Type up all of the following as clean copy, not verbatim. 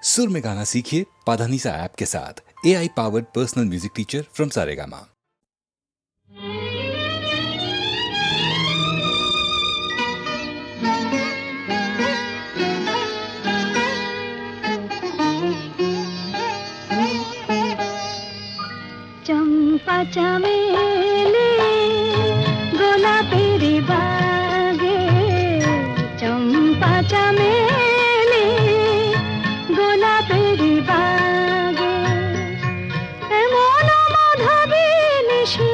सुर में गाना सीखिए पाधानीसा ऐप के साथ। AI powered personal music teacher from Saregama. चंपा चमेली गोलापेर बागे, चंपा चमेली गोलापेर बागे, एमन माधबी निশি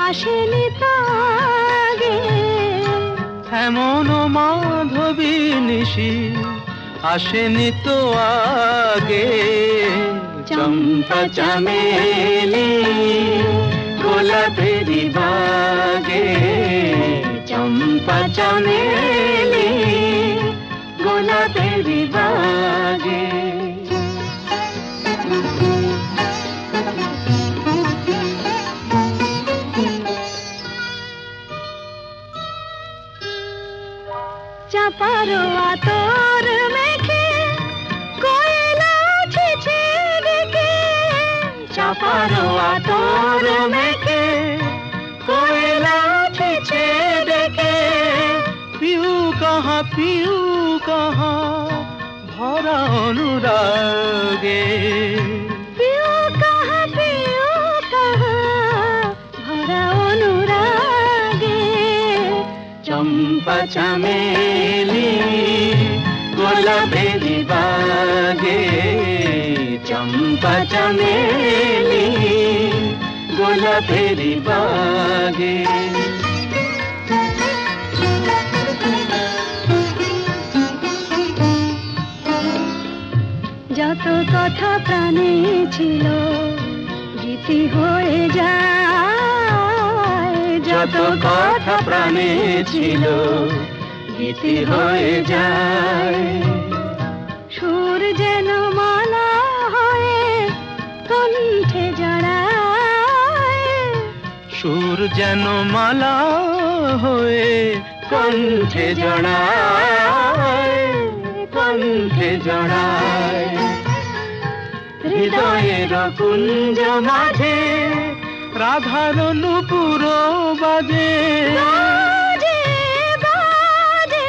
আসেনি তো আগে, এমন মাধবী নিশি আসেনি তো আগে। চম্পা চামেলি গোলাপের বাগে, চম্পা চামেলি গোলাপের বাগে। চাপার আতর মেখে কোয়েলা ছেছে ডেকে, চাপার আতর মেখে কোয়েলা ছেছে ডেকে, পিউ কাহা ভরা অনুরাগে। পিউ কাহা ভরা অনুরাগে। চম্পা চামেলি গোলাপের বাগে, চম্পা চামেলি গোলাপের বাগে। যত কথা প্রাণে ছিল গীতি হয়ে যায়, যত কথা প্রাণে ছিল গীতি হয়ে যায়। সুর যেন মালা হয়ে কণ্ঠে জড়ায়, সুর যেন মালা হয়ে কণ্ঠে জড়ায়, কণ্ঠে জড়ায়। হৃদয়ের কুঞ্জ মাঝে রাধার নূপুর বাজে, বাজে বাজে।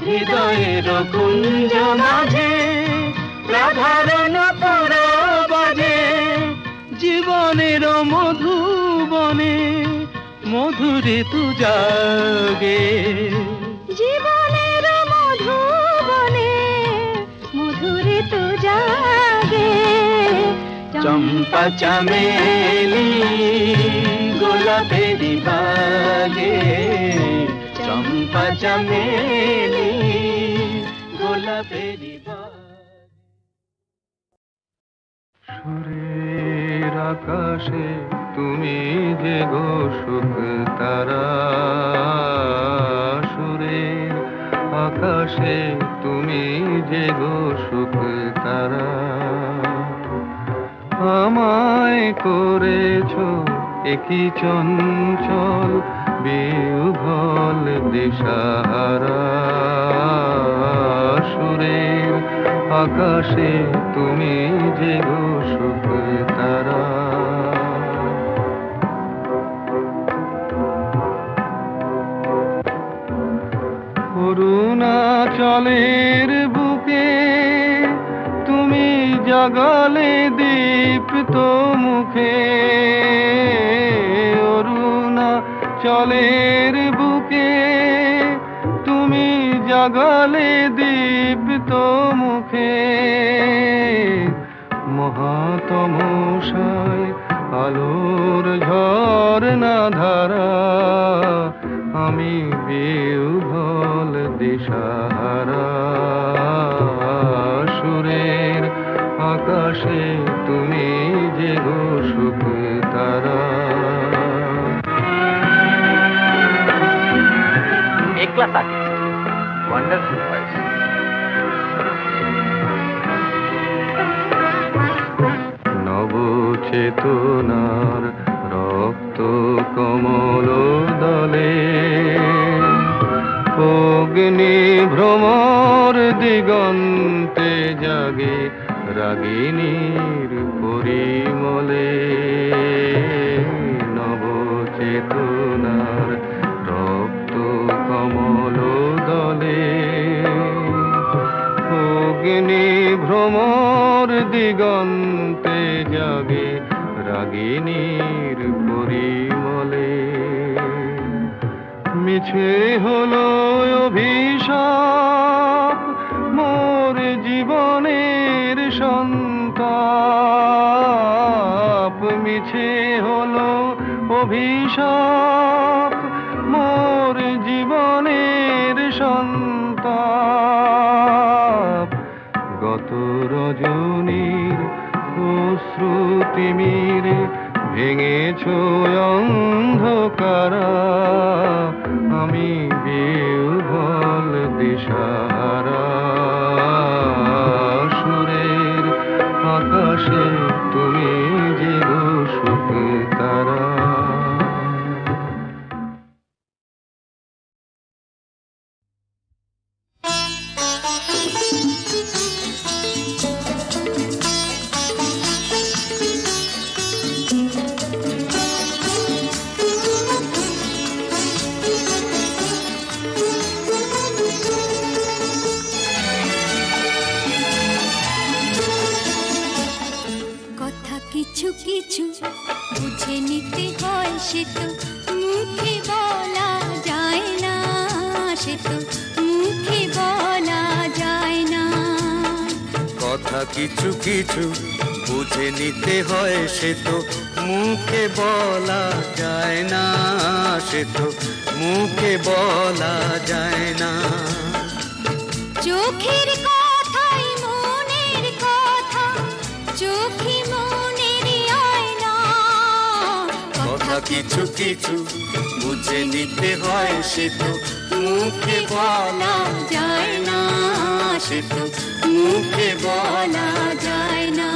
হৃদয়ের কুঞ্জ মাঝে রাধার নূপুর বাজে। জীবনের মধুবনে মধুরে তু জাগে, জীবনের মধুবনে মধুরে তু জাগে। চম্পা চামেলি গোলাপের বাগে, চম্পা চামেলি গোলাপের বাগে। সুরের আকাশে তুমি যে গো সুখ তারা, সুরের আকাশে তুমি যে গো সুখ তারা। আমায় করেছো একই চঞ্চল বিহ্বল দিশাহারা, সুরের আকাশে তুমি যে গো সুখ তারা। অরুণাচলের বুকে তুমি জাগালে দীপ্ত মুখে, অরুণাচলের বুকে তুমি জাগালে দীপ্ত মুখে। মহাতমশায় আলোর ঝরনা ধারা, আমি বিহ্বল দিশাহারা। সুরের আকাশে তুমি যে গো সুখ তারা। একলা থাকে ওয়ান্ডারফুল ভয়েস। নবচেতনার রক্ত কমল দলে, অগ্নি ভ্রমর দিগন্ত দিগন্তে জাগে রাগিনীর পরিমলে নবচেতনার রক্ত কমল দলে অগ্নি ভ্রমর দিগন্তে জাগে রাগিনীর পরিমলে মিছে হলো অভিশাপ মোর জীবনের সন্তাপ মিছে হলো অভিশাপ মোর জীবনের সন্তাপ গত রজনীর অশ্রুতিমিরে ভেঙেছ অন্ধকারা আমি বিহ্বল দিশাহারা সুরের আকাশে তুমি যে সুখ তারা কিছু কিছু বুঝে নিতে হয় সে তো মুখে বলা যায় না সে তো মুখে বলা যায় না কথা কিছু কিছু বুঝে নিতে হয় সে তো মুখে বলা যায় না সে তো মুখে বলা যায় না চোখের কথাই মনের কথা চোখে মনের আয়না কথা কিছু কিছু বুঝে নিতে হয় সে তো মুখে বলা যায় না সে তো মুখে বলা যায় না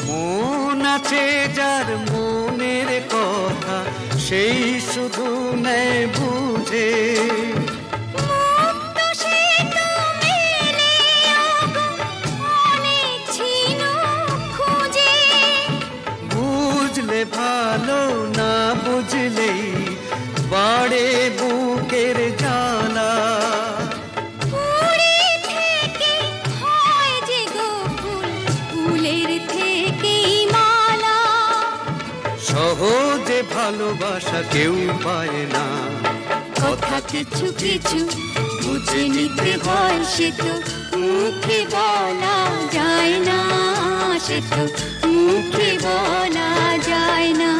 মন আছে যার মনের কথা সেই শুধু নেয় বুঝে বুঝলে ভালো না বুঝলেই বাড়ে বুকের জ্বালা সহজে ভালোবাসা কেউ পায় না কথা কিছু কিছু বুঝে নিতে হয় সে তো মুখে বলা যায় না সে তো মুখে বলা যায় না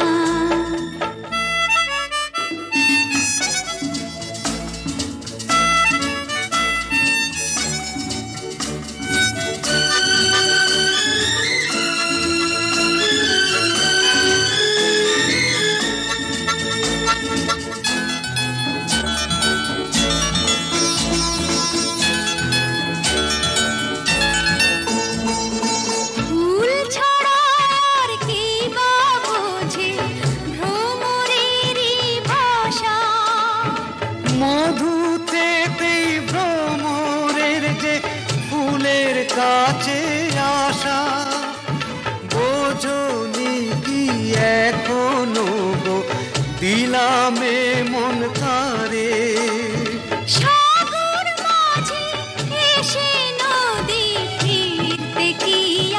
কাছে আসা বোঝনি কি এখনো গো দিলামে মন তারে সাগর মাঝে এসে নদী ফিরতে কি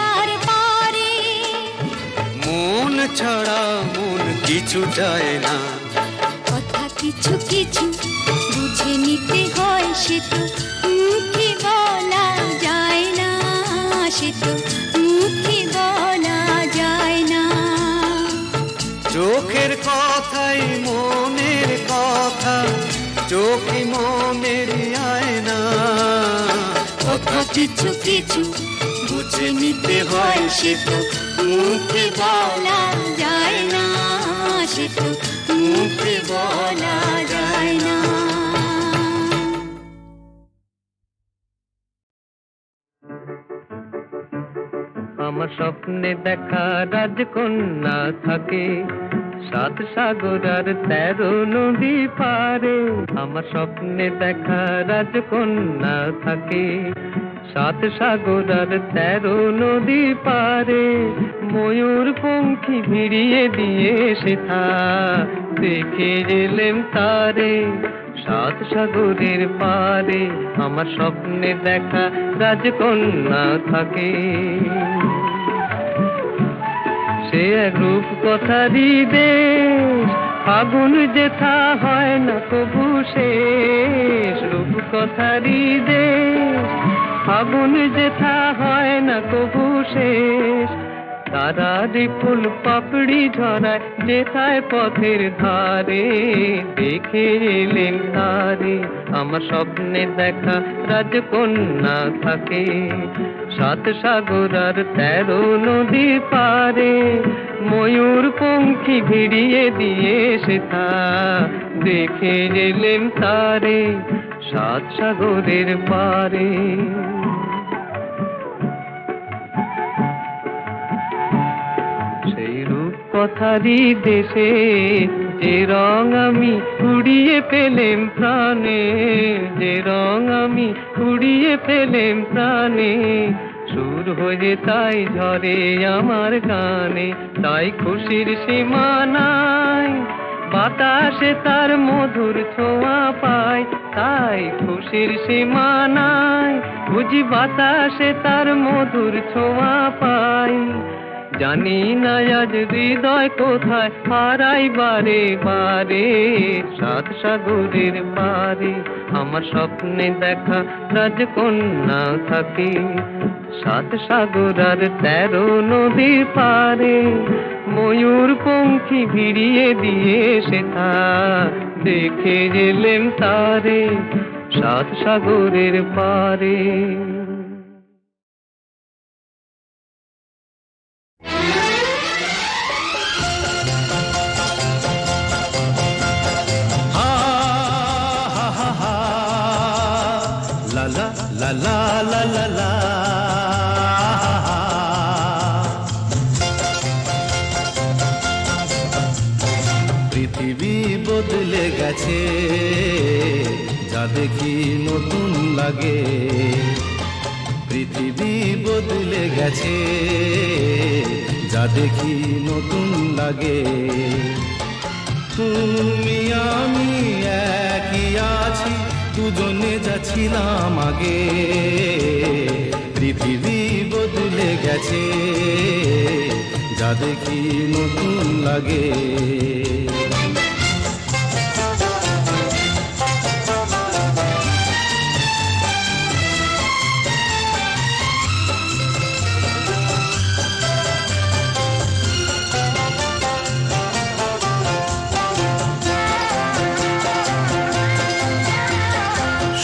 আর পারে মন ছাড়া মন কিছু যায় না কথা কিছু কিছু বুঝে নিতে হয় সে তো মুখে বলা যায় না সে তো মুখে বলা যায় না চোখের কথাই মনের কথা চোখে মনের আয়না কথা কিছু কিছু বুঝে নিতে হয় সে তো মুখে বলা যায় না সে তো মুখে বলা যায় না আমার স্বপ্নে দেখা রাজকন্যা থাকে 7 সাগর আর 13 নদী পারে আমার স্বপ্নে দেখা রাজকন্যা থাকে 7 সাগর আর 13 নদী পারে ময়ূর পঙ্খী ভিড়িয়ে দিয়ে সেথা দেখে এলেম তারে 7 সাগরের পারে আমার স্বপ্নে দেখা রাজকন্যা থাকে সে এক রূপ কথারই দেশ ফাগুন যেথা হয় না কবু শেষ রূপ কথারই দেশ ফাগুন যেথা হয় না কবু শেষ তারারি ফুল পাপড়ি ঝরায় যেথায় পথের ধারে দেখে এলেন তারে আমার স্বপ্নে দেখা রাজকন্যা থাকে 7 সাগর আর 13 নদী পারে ময়ূর পঙ্খী ভিড়িয়ে দিয়ে সেথা দেখে এলেন তারে 7 সাগরের পারে সেই রূপ কথারই দেশে যে রং আমি উড়িয়ে পেলেম প্রাণে যে রং আমি উড়িয়ে পেলেম প্রাণে সুর হয়ে তাই ঝরে আমার গানে তাই খুশির সীমা নাই বাতাসে তার মধুর ছোঁয়া পায় তাই খুশির সীমা নাই বুঝি বাতাসে তার মধুর ছোঁয়া পাই জানি না আজ হৃদয় কোথায় হারাই বারে বারে 7 সাগরের পারে আমার স্বপ্নে দেখা রাজকন্যা থাকে 7 সাগর আর 13 নদীর পারে ময়ূর পঙ্খী ভিড়িয়ে দিয়ে সেথা দেখে এলেম তারে 7 সাগরের পারে লা লা লা লা পৃথিবী বদলে গেছে যা দেখি নতুন লাগে পৃথিবী বদলে গেছে যা দেখি নতুন লাগে তুমি আমি একই আছি দুজনে যাচ্ছিলাম আগে পৃথিবী বদলে গেছে যা দেখি নতুন লাগে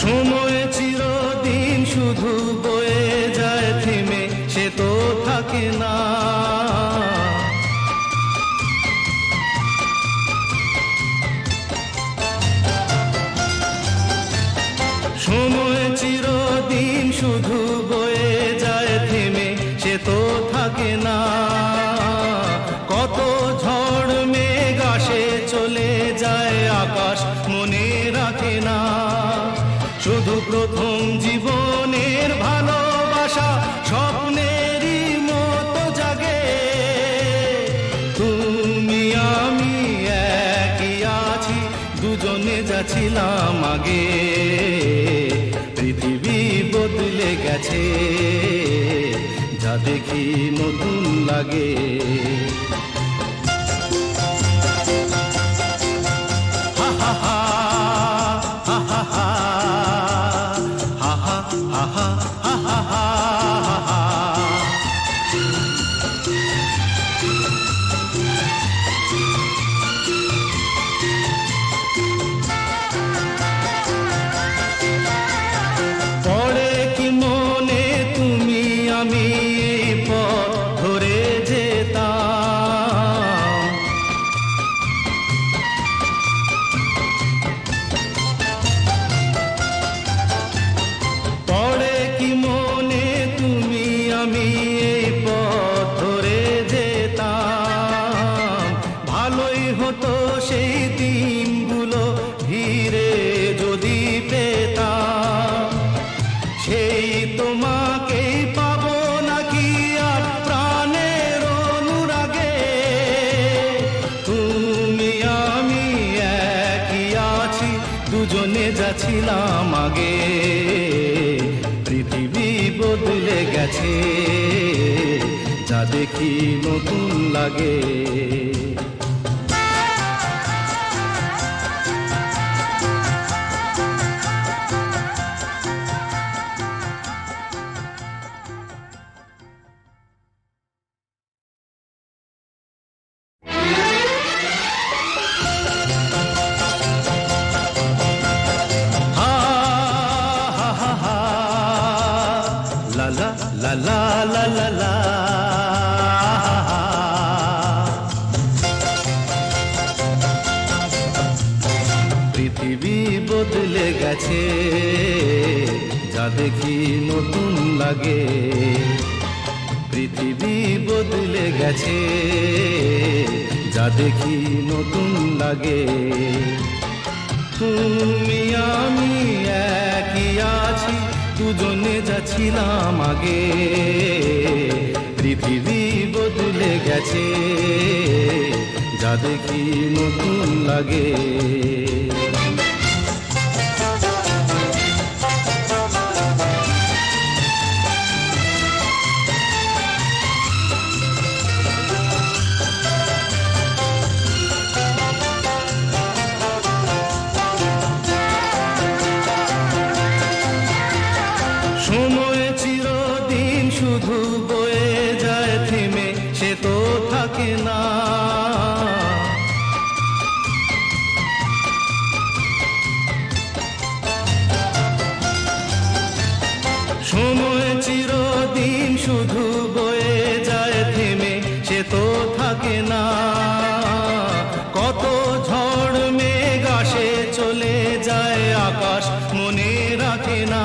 সময় চিরদিন শুধু বয়ে যায় থেমে সে তো থাকে না সময় চিরদিন শুধু বয়ে যায় থেমে সে তো থাকে না কত ঝড় মেঘ আসে চলে যায় আকাশ মনে রাখে না শুধু প্রথম জীবনের ভালোবাসা স্বপ্নেরই মতো জাগে তুমি আমি একই আছি দুজনে যাচ্ছিলাম আগে পৃথিবী বদলে গেছে যা দেখি নতুন লাগে হা হা হা পড়ে কি মনে তুমি আমি এই পথ ধরে যেতাম পড়ে কি সেই তোমাকেই পাবো নাকি আর প্রাণের অনুরাগে। তুমি আমি একই আছি, দুজনে যাচ্ছিলাম আগে। পৃথিবী বদলে গেছে, যা দেখি নতুন লাগে। লা লা লা লা লা। পৃথিবী বদলে গেছে, যা দেখি নতুন লাগে। পৃথিবী বদলে গেছে, যা দেখি নতুন লাগে। তুমি আমি একই আছি, দুজনে যাচ্ছিলাম আগে। পৃথিবী বদলে গেছে, যা দেখি নতুন লাগে। সময় চিরদিন শুধু বয়ে যায় থেমে, সে তো থাকে না। সময় চিরদিন শুধু বয়ে যায় থেমে, সে তো থাকে না। কত ঝড় মেঘ আসে চলে যায়, আকাশ মনে রাখে না।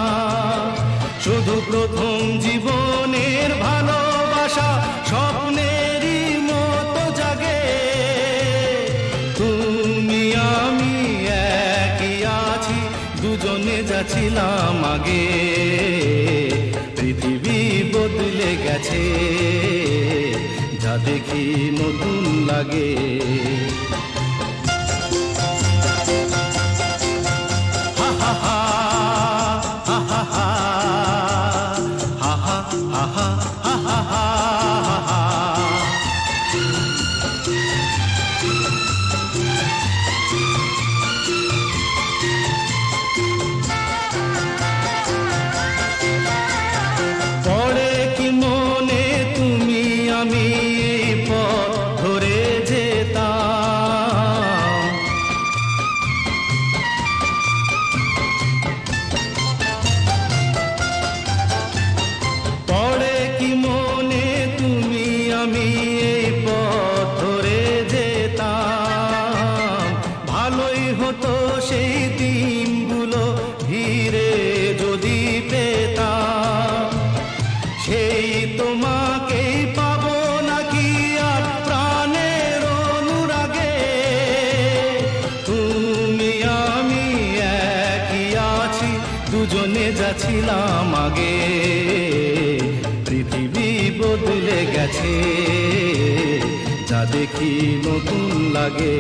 শুধু প্রথম জীবনের ভালোবাসা স্বপ্নেরই মতো জাগে। তুমি আমি একই আছি, দুজনে যাচ্ছিলাম আগে। পৃথিবী বদলে গেছে, যা দেখি নতুন লাগে। হা হা হা হা হা হা। পড়ে কি মনে তুমি আমি এই পথ ধরে যেতাম। পড়ে কি মনে তুমি আমি এই পথ ধরে যেতাম। ভালোই হতো সেই দিনগুলো ধীরে যদি পেতাম। সেই তোমাকেই পাবো নাকি আর প্রাণের অনুরাগে। তুমি আমি একই আছি, দুজনে যাচ্ছিলাম আগে। পৃথিবী বদলে গেছে, যা দেখি নতুন লাগে।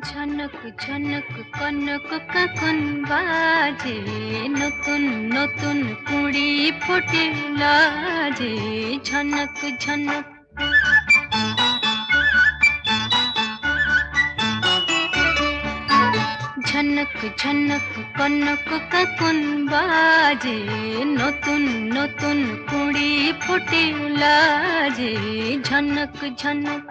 ঝনক ঝনক কনক কখন বাজে, নতুন নতুন কুড়ি ফোটে লাজে। ঝনক ঝনক ঝনক ঝনক কনক কখন বাজে, নতুন নতুন কুড়ি ফোটে লাজে। ঝনক ঝনক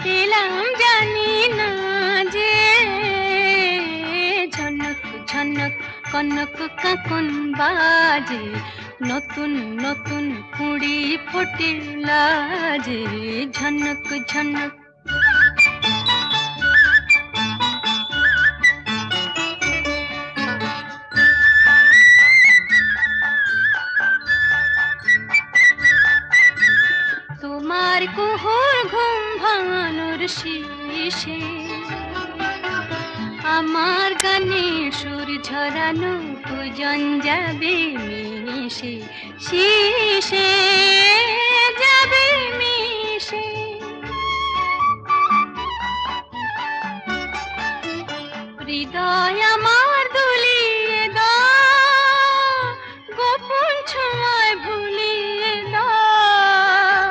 পেলাম জানি না যে ঝনক ঝনক কনক কাকন বাজে নতুন নতুন কুড়ি ফোটে লাজে ঝনক ঝনক তোমার কুহুর ঘুম ভাঙানোর শীষে আমার গানে সুর ঝরানো পূজন যাবে মিশে শীষে যাবে মিশে হৃদয় আমার দুলিয়ে দাও গোপন ছোঁয়ায় ভুলিয়ে দাও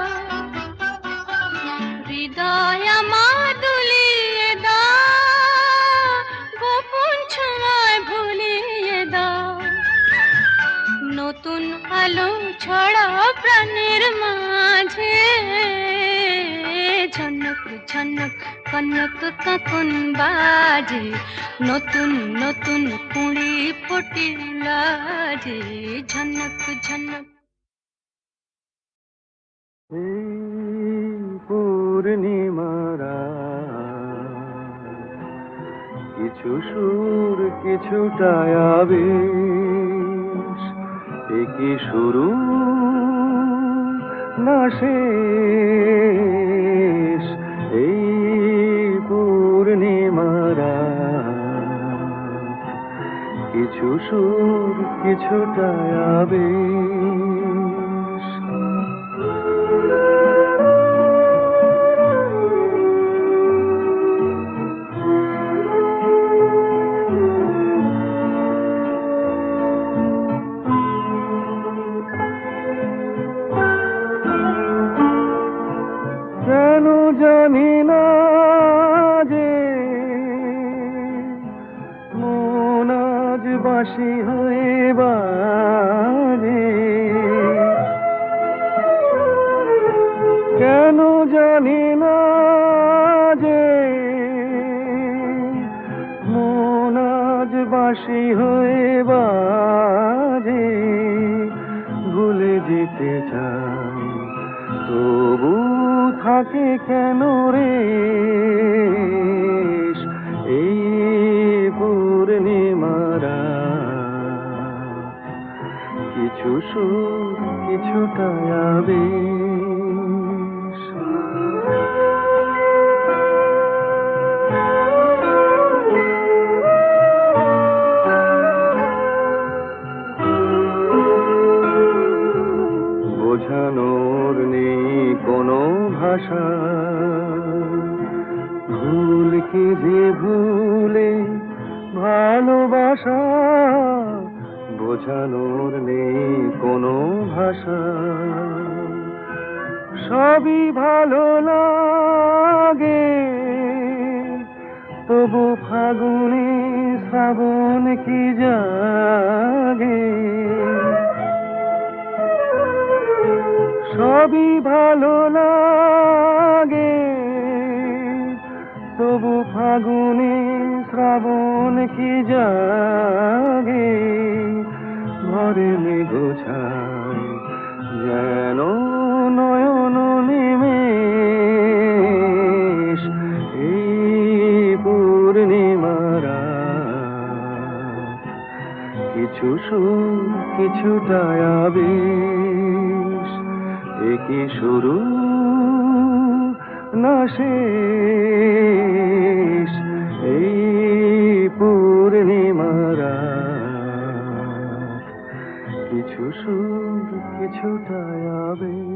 হৃদয় আমার দুলিয়ে দাও গোপন ছোঁয়ায় ভুলিয়ে দাও নতুন আলো ছড়াও প্রাণের মাঝে ঝনক ঝনক কনক কাকন বাজে নতুন নতুন কুড়ি ফোটে লাজে ঝনক ঝনক পূর্ণিমারা কিছু সুর কিছুটা আবেশ একই শুরু না শেষ এই পূর্ণিমারা কিছু সুর কিছুটা আবেশ কেন জানি না যে মন আজ বাসি হয়ে বাজে কেন জানি না যে মন আজ বাসি হয়ে বাজে ভুলে যেতে চাই তবু থাকে কেন রে এই পূর্ণিমারা কিছু সুর কিছুটা আবেশ বোঝানোর নেই কোনো ভাষা ভুল কি যে ভুলে ভালোবাসা বোঝানোর নেই কোনো ভাষা সবই ভালো লাগে তবু ফাগুনে শ্রাবণ কি জাগে সবই ভালো লাগে তবু ফাগুনে শ্রাবণ কি জাগে ঘরে গোছায় যেন নয়ন নিমেষ এই পূর্ণিমারা কিছু সুর কিছুটা আবেশ একই শুরু না শেষ এই পূর্ণিমারা কিছু সুর কিছুটা আবেশ